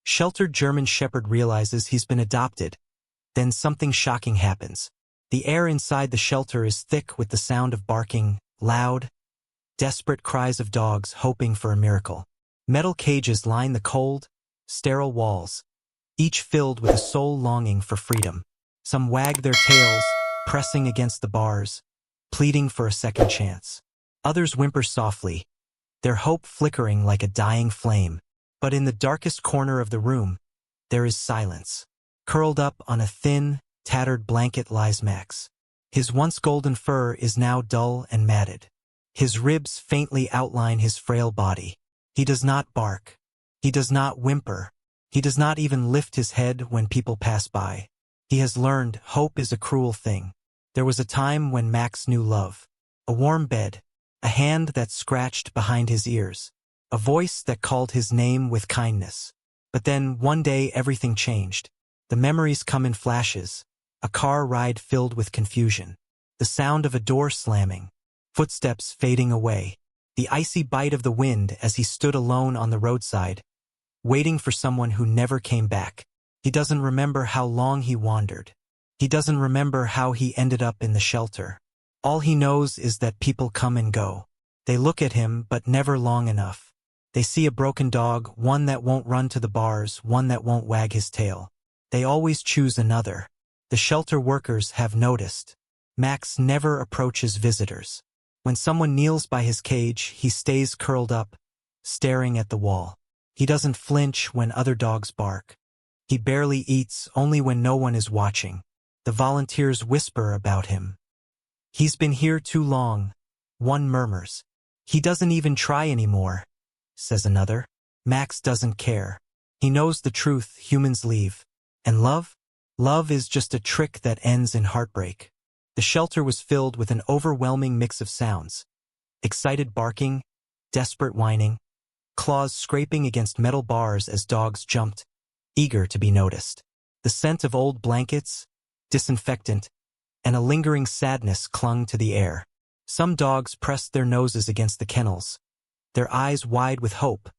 Sheltered German Shepherd realizes he's been adopted. Then something shocking happens. The air inside the shelter is thick with the sound of barking, loud, desperate cries of dogs hoping for a miracle. Metal cages line the cold, sterile walls, each filled with a soul longing for freedom. Some wag their tails, pressing against the bars, pleading for a second chance. Others whimper softly, their hope flickering like a dying flame. But in the darkest corner of the room, there is silence. Curled up on a thin, tattered blanket lies Max. His once golden fur is now dull and matted. His ribs faintly outline his frail body. He does not bark. He does not whimper. He does not even lift his head when people pass by. He has learned hope is a cruel thing. There was a time when Max knew love. A warm bed, a hand that scratched behind his ears, a voice that called his name with kindness. But then, one day, everything changed. The memories come in flashes, a car ride filled with confusion, the sound of a door slamming, footsteps fading away, the icy bite of the wind as he stood alone on the roadside, waiting for someone who never came back. He doesn't remember how long he wandered. He doesn't remember how he ended up in the shelter. All he knows is that people come and go. They look at him, but never long enough. They see a broken dog, one that won't run to the bars, one that won't wag his tail. They always choose another. The shelter workers have noticed. Max never approaches visitors. When someone kneels by his cage, he stays curled up, staring at the wall. He doesn't flinch when other dogs bark. He barely eats, only when no one is watching. The volunteers whisper about him. He's been here too long, one murmurs. He doesn't even try anymore, says another. Max doesn't care. He knows the truth, humans leave. And love? Love is just a trick that ends in heartbreak. The shelter was filled with an overwhelming mix of sounds. Excited barking, desperate whining, claws scraping against metal bars as dogs jumped, eager to be noticed. The scent of old blankets, disinfectant, and a lingering sadness clung to the air. Some dogs pressed their noses against the kennels, their eyes wide with hope,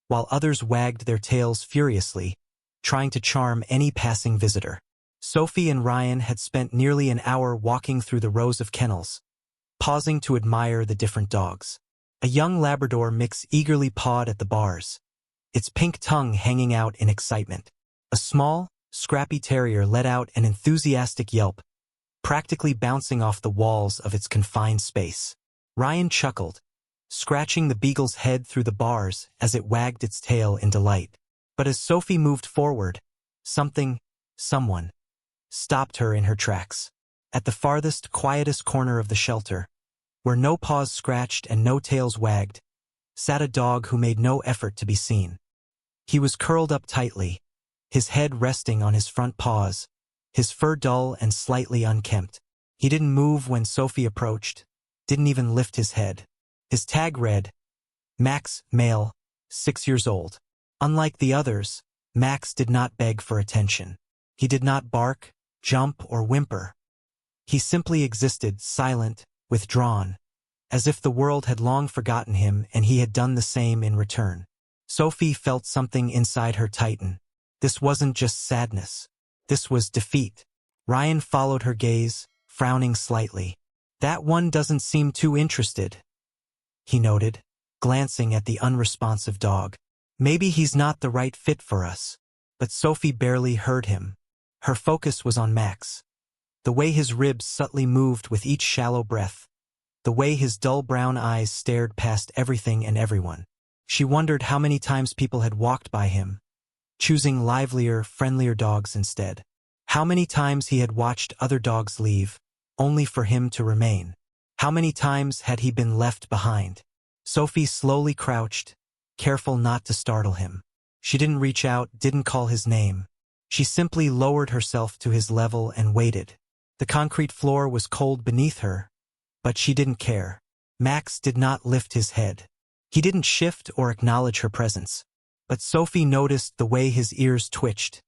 while others wagged their tails furiously, trying to charm any passing visitor. Sophie and Ryan had spent nearly an hour walking through the rows of kennels, pausing to admire the different dogs. A young Labrador mix eagerly pawed at the bars, its pink tongue hanging out in excitement. A small, scrappy terrier let out an enthusiastic yelp, practically bouncing off the walls of its confined space. Ryan chuckled, scratching the beagle's head through the bars as it wagged its tail in delight. But as Sophie moved forward, someone, stopped her in her tracks. At the farthest, quietest corner of the shelter, where no paws scratched and no tails wagged, sat a dog who made no effort to be seen. He was curled up tightly, his head resting on his front paws, his fur dull and slightly unkempt. He didn't move when Sophie approached, didn't even lift his head. His tag read, Max, male, 6 years old. Unlike the others, Max did not beg for attention. He did not bark, jump, or whimper. He simply existed, silent, withdrawn, as if the world had long forgotten him and he had done the same in return. Sophie felt something inside her tighten. This wasn't just sadness. This was defeat. Ryan followed her gaze, frowning slightly. That one doesn't seem too interested, he noted, glancing at the unresponsive dog. Maybe he's not the right fit for us. But Sophie barely heard him. Her focus was on Max. The way his ribs subtly moved with each shallow breath. The way his dull brown eyes stared past everything and everyone. She wondered how many times people had walked by him, choosing livelier, friendlier dogs instead. How many times he had watched other dogs leave, only for him to remain. How many times had he been left behind? Sophie slowly crouched, careful not to startle him. She didn't reach out, didn't call his name. She simply lowered herself to his level and waited. The concrete floor was cold beneath her, but she didn't care. Max did not lift his head. He didn't shift or acknowledge her presence. But Sophie noticed the way his ears twitched.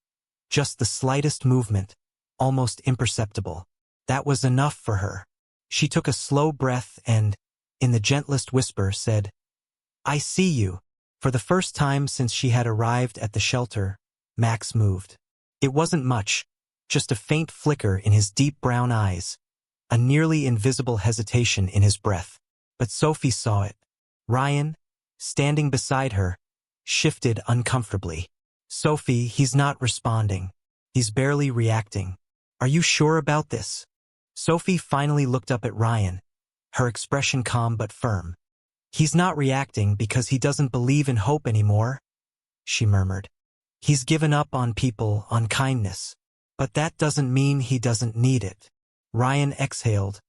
Just the slightest movement, almost imperceptible. That was enough for her. She took a slow breath and, in the gentlest whisper, said, I see you. For the first time since she had arrived at the shelter, Max moved. It wasn't much, just a faint flicker in his deep brown eyes, a nearly invisible hesitation in his breath. But Sophie saw it. Ryan, standing beside her, shifted uncomfortably. Sophie, he's not responding. He's barely reacting. Are you sure about this? Sophie finally looked up at Ryan, her expression calm but firm. He's not reacting because he doesn't believe in hope anymore, she murmured. He's given up on people, on kindness. But that doesn't mean he doesn't need it. Ryan exhaled,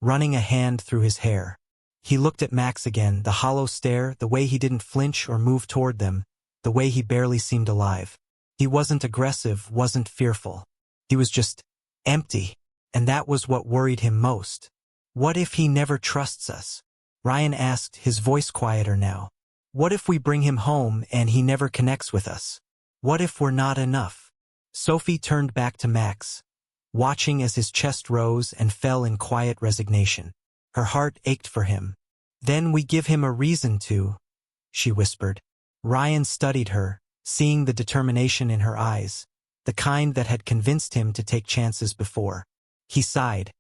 running a hand through his hair. He looked at Max again, the hollow stare, the way he didn't flinch or move toward them, the way he barely seemed alive. He wasn't aggressive, wasn't fearful. He was just empty, and that was what worried him most. What if he never trusts us? Ryan asked, his voice quieter now. What if we bring him home and he never connects with us? What if we're not enough? Sophie turned back to Max, watching as his chest rose and fell in quiet resignation. Her heart ached for him. Then we give him a reason to, she whispered. Ryan studied her, seeing the determination in her eyes, the kind that had convinced him to take chances before. He sighed,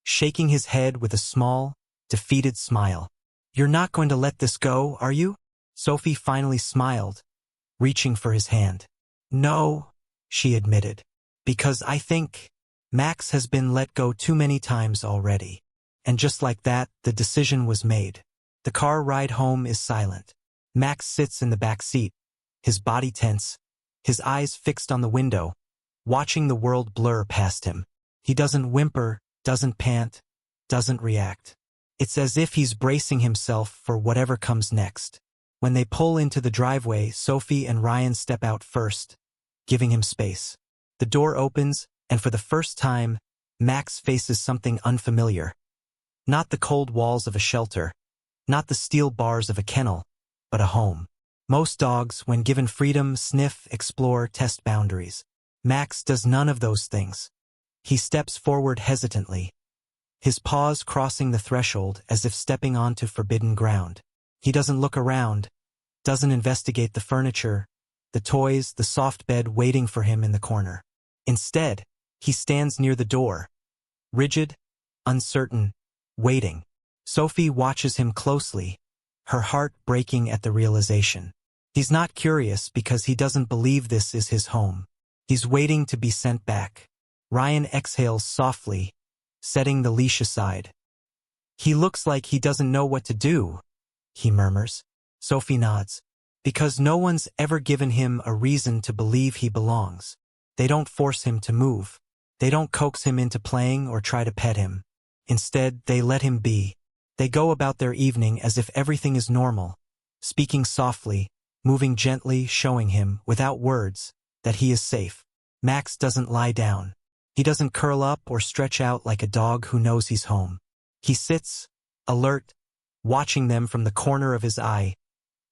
shaking his head with a small, defeated smile. You're not going to let this go, are you? Sophie finally smiled, reaching for his hand. No, she admitted, because I think Max has been let go too many times already. And just like that, the decision was made. The car ride home is silent. Max sits in the back seat, his body tense, his eyes fixed on the window, watching the world blur past him. He doesn't whimper, doesn't pant, doesn't react. It's as if he's bracing himself for whatever comes next. When they pull into the driveway, Sophie and Ryan step out first, giving him space. The door opens, and for the first time, Max faces something unfamiliar. Not the cold walls of a shelter, not the steel bars of a kennel, but a home. Most dogs, when given freedom, sniff, explore, test boundaries. Max does none of those things. He steps forward hesitantly, his paws crossing the threshold as if stepping onto forbidden ground. He doesn't look around, doesn't investigate the furniture, the toys, the soft bed waiting for him in the corner. Instead, he stands near the door, rigid, uncertain, waiting. Sophie watches him closely, her heart breaking at the realization. He's not curious because he doesn't believe this is his home. He's waiting to be sent back. Ryan exhales softly, setting the leash aside. He looks like he doesn't know what to do, he murmurs. Sophie nods. Because no one's ever given him a reason to believe he belongs. They don't force him to move. They don't coax him into playing or try to pet him. Instead, they let him be. They go about their evening as if everything is normal, speaking softly, moving gently, showing him, without words, that he is safe. Max doesn't lie down. He doesn't curl up or stretch out like a dog who knows he's home. He sits, alert, watching them from the corner of his eye,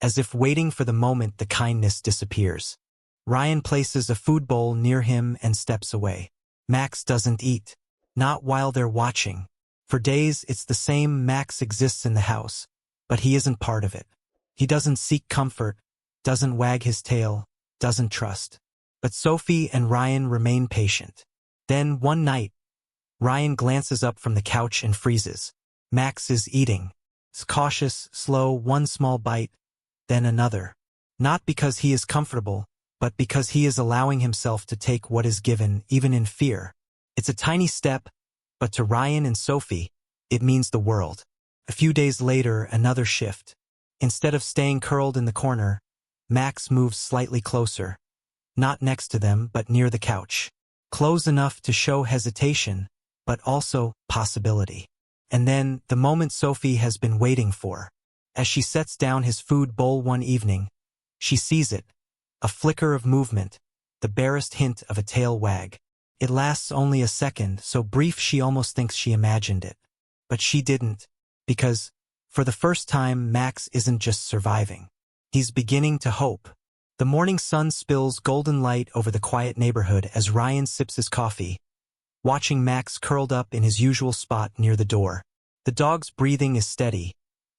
as if waiting for the moment the kindness disappears. Ryan places a food bowl near him and steps away. Max doesn't eat. Not while they're watching. For days, it's the same. Max exists in the house, but he isn't part of it. He doesn't seek comfort, doesn't wag his tail, doesn't trust. But Sophie and Ryan remain patient. Then, one night, Ryan glances up from the couch and freezes. Max is eating. It's cautious, slow, one small bite, then another. Not because he is comfortable, but because he is allowing himself to take what is given, even in fear. It's a tiny step, but to Ryan and Sophie, it means the world. A few days later, another shift. Instead of staying curled in the corner, Max moves slightly closer. Not next to them, but near the couch. Close enough to show hesitation, but also possibility. And then, the moment Sophie has been waiting for. As she sets down his food bowl one evening, she sees it. A flicker of movement, the barest hint of a tail wag. It lasts only a second, so brief she almost thinks she imagined it. But she didn't, because, for the first time, Max isn't just surviving. He's beginning to hope. The morning sun spills golden light over the quiet neighborhood as Ryan sips his coffee, watching Max curled up in his usual spot near the door. The dog's breathing is steady,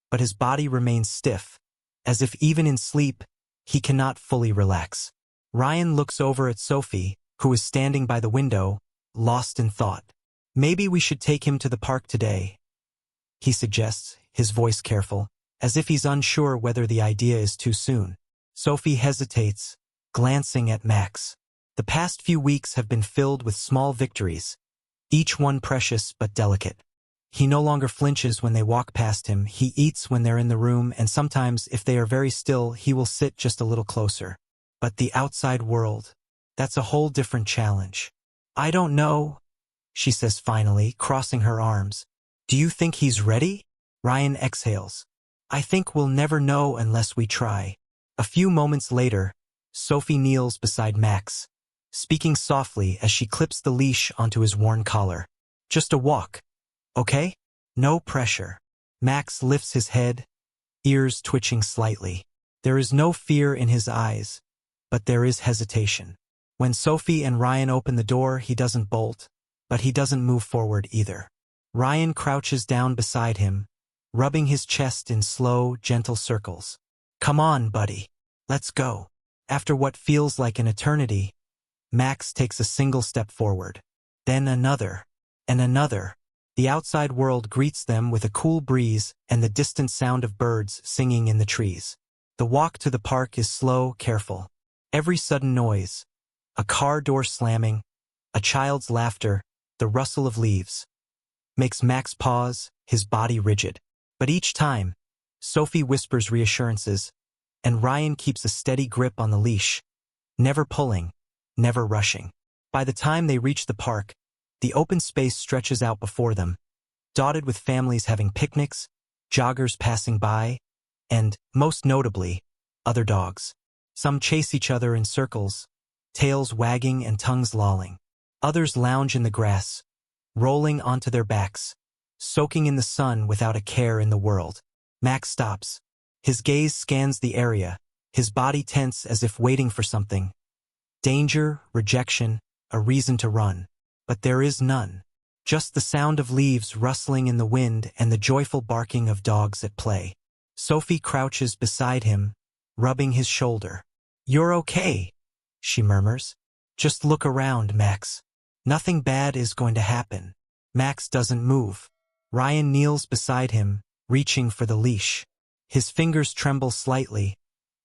but his body remains stiff, as if even in sleep, he cannot fully relax. Ryan looks over at Sophie, who is standing by the window, lost in thought. Maybe we should take him to the park today, he suggests, his voice careful, as if he's unsure whether the idea is too soon. Sophie hesitates, glancing at Max. The past few weeks have been filled with small victories, each one precious but delicate. He no longer flinches when they walk past him, he eats when they're in the room, and sometimes, if they are very still, he will sit just a little closer. But the outside world, that's a whole different challenge. I don't know, she says finally, crossing her arms. Do you think he's ready? Ryan exhales. I think we'll never know unless we try. A few moments later, Sophie kneels beside Max, speaking softly as she clips the leash onto his worn collar. Just a walk, okay? No pressure. Max lifts his head, ears twitching slightly. There is no fear in his eyes, but there is hesitation. When Sophie and Ryan open the door, he doesn't bolt, but he doesn't move forward either. Ryan crouches down beside him, rubbing his chest in slow, gentle circles. Come on, buddy. Let's go. After what feels like an eternity, Max takes a single step forward. Then another, and another. The outside world greets them with a cool breeze and the distant sound of birds singing in the trees. The walk to the park is slow, careful. Every sudden noise, a car door slamming, a child's laughter, the rustle of leaves, makes Max pause, his body rigid. But each time, Sophie whispers reassurances, and Ryan keeps a steady grip on the leash, never pulling, never rushing. By the time they reach the park, the open space stretches out before them, dotted with families having picnics, joggers passing by, and, most notably, other dogs. Some chase each other in circles, tails wagging and tongues lolling. Others lounge in the grass, rolling onto their backs, soaking in the sun without a care in the world. Max stops. His gaze scans the area, his body tense as if waiting for something. Danger, rejection, a reason to run. But there is none. Just the sound of leaves rustling in the wind and the joyful barking of dogs at play. Sophie crouches beside him, rubbing his shoulder. You're okay, she murmurs. Just look around, Max. Nothing bad is going to happen. Max doesn't move. Ryan kneels beside him, reaching for the leash. His fingers tremble slightly,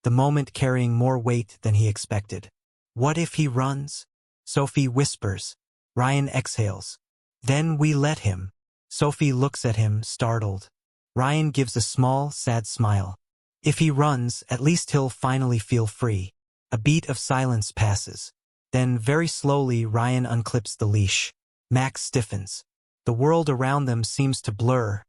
the moment carrying more weight than he expected. What if he runs? Sophie whispers. Ryan exhales. Then we let him. Sophie looks at him, startled. Ryan gives a small, sad smile. If he runs, at least he'll finally feel free. A beat of silence passes. Then, very slowly, Ryan unclips the leash. Max stiffens. The world around them seems to blur,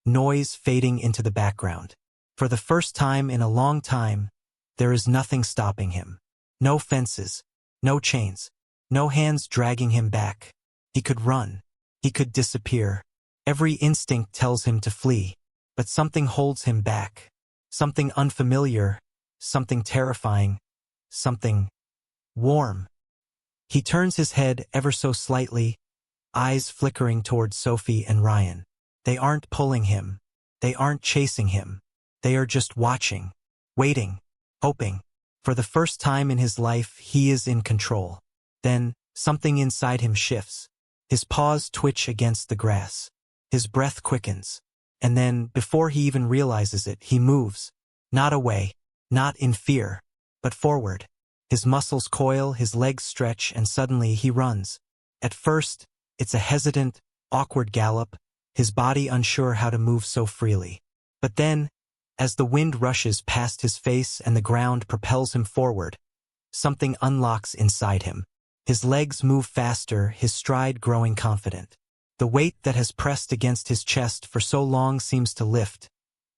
noise fading into the background. For the first time in a long time, there is nothing stopping him. No fences, no chains, no hands dragging him back. He could run. He could disappear. Every instinct tells him to flee, but something holds him back. Something unfamiliar, something terrifying, something warm. He turns his head ever so slightly, eyes flickering towards Sophie and Ryan. They aren't pulling him. They aren't chasing him. They are just watching, waiting, hoping. For the first time in his life, he is in control. Then, something inside him shifts. His paws twitch against the grass. His breath quickens. And then, before he even realizes it, he moves. Not away, not in fear, but forward. His muscles coil, his legs stretch, and suddenly he runs. At first, it's a hesitant, awkward gallop, his body unsure how to move so freely. But then, as the wind rushes past his face and the ground propels him forward, something unlocks inside him. His legs move faster, his stride growing confident. The weight that has pressed against his chest for so long seems to lift,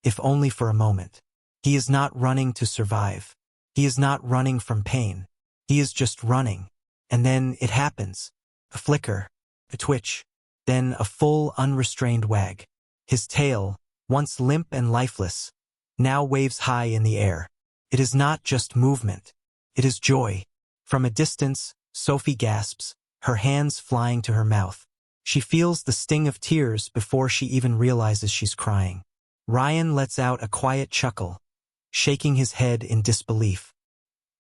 if only for a moment. He is not running to survive. He is not running from pain. He is just running. And then it happens. A flicker, a twitch, then a full, unrestrained wag. His tail, once limp and lifeless, now waves high in the air. It is not just movement. It is joy. From a distance, Sophie gasps, her hands flying to her mouth. She feels the sting of tears before she even realizes she's crying. Ryan lets out a quiet chuckle, shaking his head in disbelief.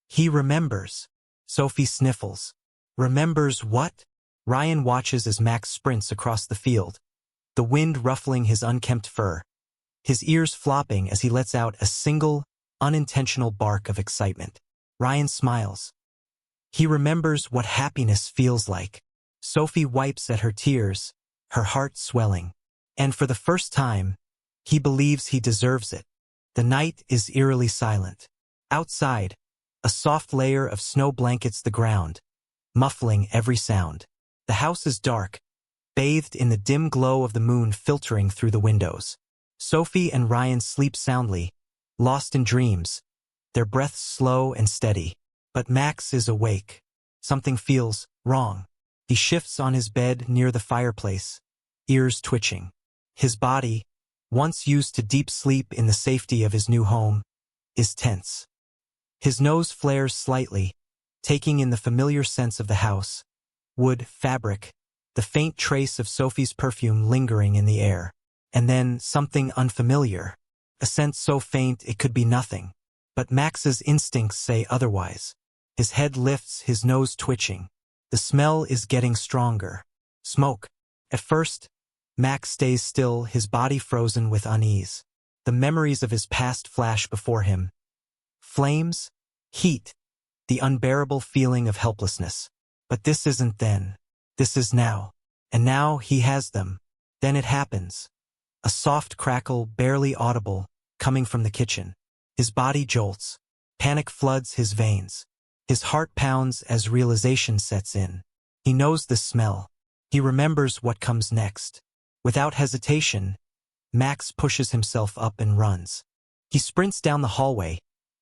He remembers. Sophie sniffles. Remembers what? Ryan watches as Max sprints across the field, the wind ruffling his unkempt fur, his ears flopping as he lets out a single, unintentional bark of excitement. Ryan smiles. He remembers what happiness feels like. Sophie wipes at her tears, her heart swelling. And for the first time, he believes he deserves it. The night is eerily silent. Outside, a soft layer of snow blankets the ground, muffling every sound. The house is dark, bathed in the dim glow of the moon filtering through the windows. Sophie and Ryan sleep soundly, lost in dreams, their breaths slow and steady. But Max is awake. Something feels wrong. He shifts on his bed near the fireplace, ears twitching. His body, once used to deep sleep in the safety of his new home, is tense. His nose flares slightly, taking in the familiar scents of the house. Wood, fabric, the faint trace of Sophie's perfume lingering in the air. And then something unfamiliar, a scent so faint it could be nothing. But Max's instincts say otherwise. His head lifts, his nose twitching. The smell is getting stronger. Smoke. At first, Max stays still, his body frozen with unease. The memories of his past flash before him. Flames, heat, the unbearable feeling of helplessness. But this isn't then. This is now. And now he has them. Then it happens. A soft crackle, barely audible, coming from the kitchen. His body jolts. Panic floods his veins. His heart pounds as realization sets in. He knows the smell. He remembers what comes next. Without hesitation, Max pushes himself up and runs. He sprints down the hallway,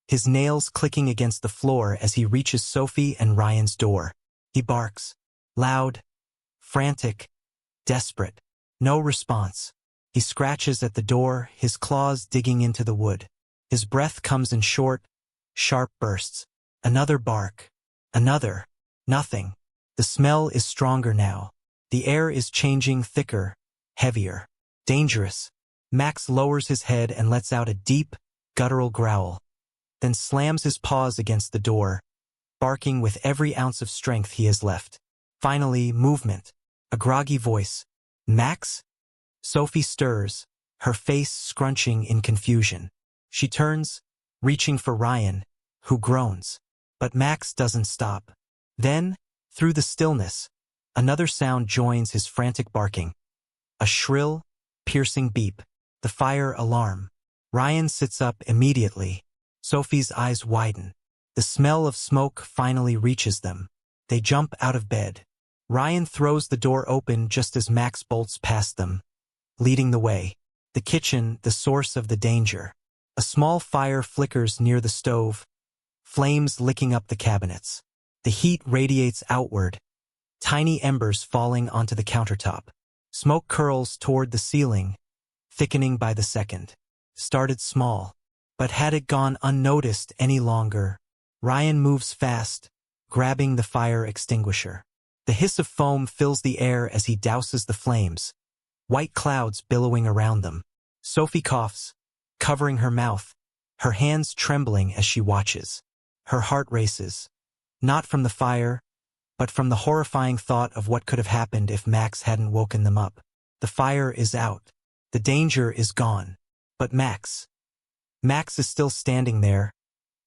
his nails clicking against the floor as he reaches Sophie and Ryan's door. He barks. Loud, frantic, desperate. No response. He scratches at the door, his claws digging into the wood. His breath comes in short, sharp bursts. Another bark. Another. Nothing. The smell is stronger now. The air is changing, thicker, heavier. Dangerous. Max lowers his head and lets out a deep, guttural growl, then slams his paws against the door, barking with every ounce of strength he has left. Finally, movement. A groggy voice. Max? Sophie stirs, her face scrunching in confusion. She turns, reaching for Ryan, who groans. But Max doesn't stop. Then, through the stillness, another sound joins his frantic barking. A shrill, piercing beep. The fire alarm. Ryan sits up immediately. Sophie's eyes widen. The smell of smoke finally reaches them. They jump out of bed. Ryan throws the door open just as Max bolts past them, leading the way. The kitchen, the source of the danger. A small fire flickers near the stove, flames licking up the cabinets. The heat radiates outward, tiny embers falling onto the countertop. Smoke curls toward the ceiling, thickening by the second. Started small, but had it gone unnoticed any longer? Ryan moves fast, grabbing the fire extinguisher. The hiss of foam fills the air as he douses the flames, white clouds billowing around them. Sophie coughs, covering her mouth, her hands trembling as she watches. Her heart races, not from the fire, but from the horrifying thought of what could have happened if Max hadn't woken them up. The fire is out. The danger is gone. But Max is still standing there,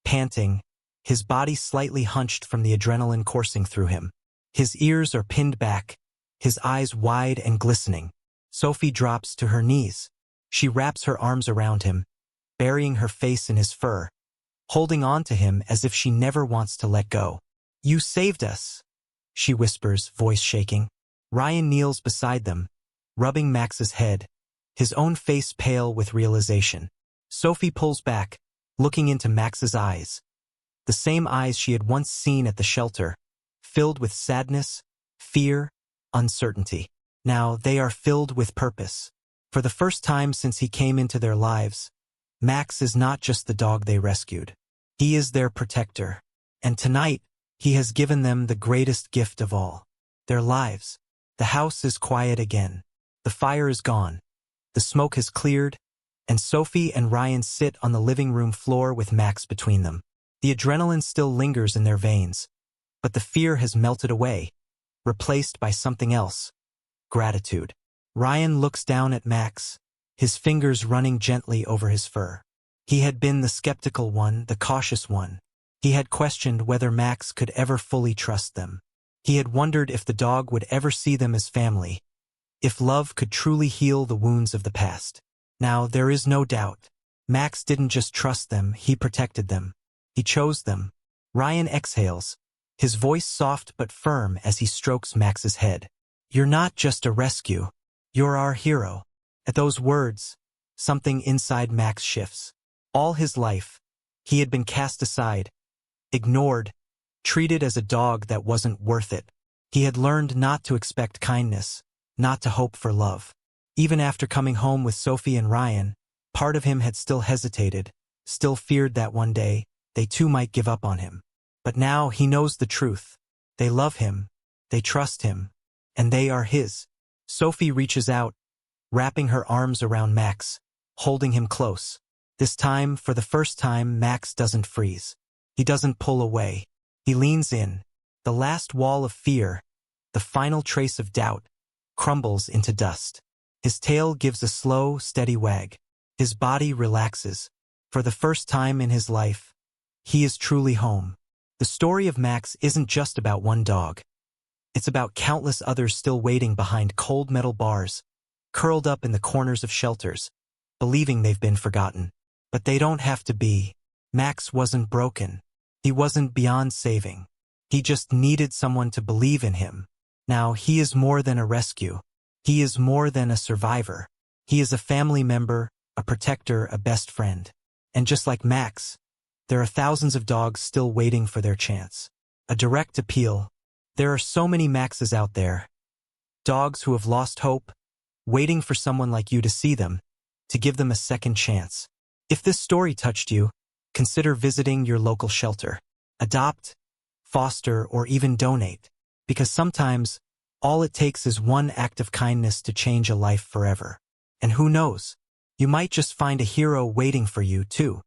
panting, his body slightly hunched from the adrenaline coursing through him. His ears are pinned back, his eyes wide and glistening. Sophie drops to her knees. She wraps her arms around him, burying her face in his fur, holding on to him as if she never wants to let go. You saved us, she whispers, voice shaking. Ryan kneels beside them, rubbing Max's head, his own face pale with realization. Sophie pulls back, looking into Max's eyes. The same eyes she had once seen at the shelter, filled with sadness, fear, uncertainty. Now they are filled with purpose. For the first time since he came into their lives, Max is not just the dog they rescued. He is their protector. And tonight, he has given them the greatest gift of all. Their lives. The house is quiet again. The fire is gone. The smoke has cleared, and Sophie and Ryan sit on the living room floor with Max between them. The adrenaline still lingers in their veins, but the fear has melted away, replaced by something else: gratitude. Ryan looks down at Max, his fingers running gently over his fur. He had been the skeptical one, the cautious one. He had questioned whether Max could ever fully trust them. He had wondered if the dog would ever see them as family, if love could truly heal the wounds of the past. Now, there is no doubt. Max didn't just trust them, he protected them. He chose them. Ryan exhales, his voice soft but firm as he strokes Max's head. "You're not just a rescue. You're our hero." At those words, something inside Max shifts. All his life, he had been cast aside, ignored, treated as a dog that wasn't worth it. He had learned not to expect kindness, not to hope for love. Even after coming home with Sophie and Ryan, part of him had still hesitated, still feared that one day, they too might give up on him. But now he knows the truth. They love him, they trust him, and they are his. Sophie reaches out, wrapping her arms around Max, holding him close. This time, for the first time, Max doesn't freeze. He doesn't pull away. He leans in. The last wall of fear, the final trace of doubt, crumbles into dust. His tail gives a slow, steady wag. His body relaxes. For the first time in his life, he is truly home. The story of Max isn't just about one dog. It's about countless others still waiting behind cold metal bars, curled up in the corners of shelters, believing they've been forgotten. But they don't have to be. Max wasn't broken. He wasn't beyond saving. He just needed someone to believe in him. Now, he is more than a rescue. He is more than a survivor. He is a family member, a protector, a best friend. And just like Max, there are thousands of dogs still waiting for their chance. A direct appeal. There are so many Maxes out there. Dogs who have lost hope, waiting for someone like you to see them, to give them a second chance. If this story touched you, consider visiting your local shelter. Adopt, foster, or even donate. Because sometimes, all it takes is one act of kindness to change a life forever. And who knows? You might just find a hero waiting for you, too.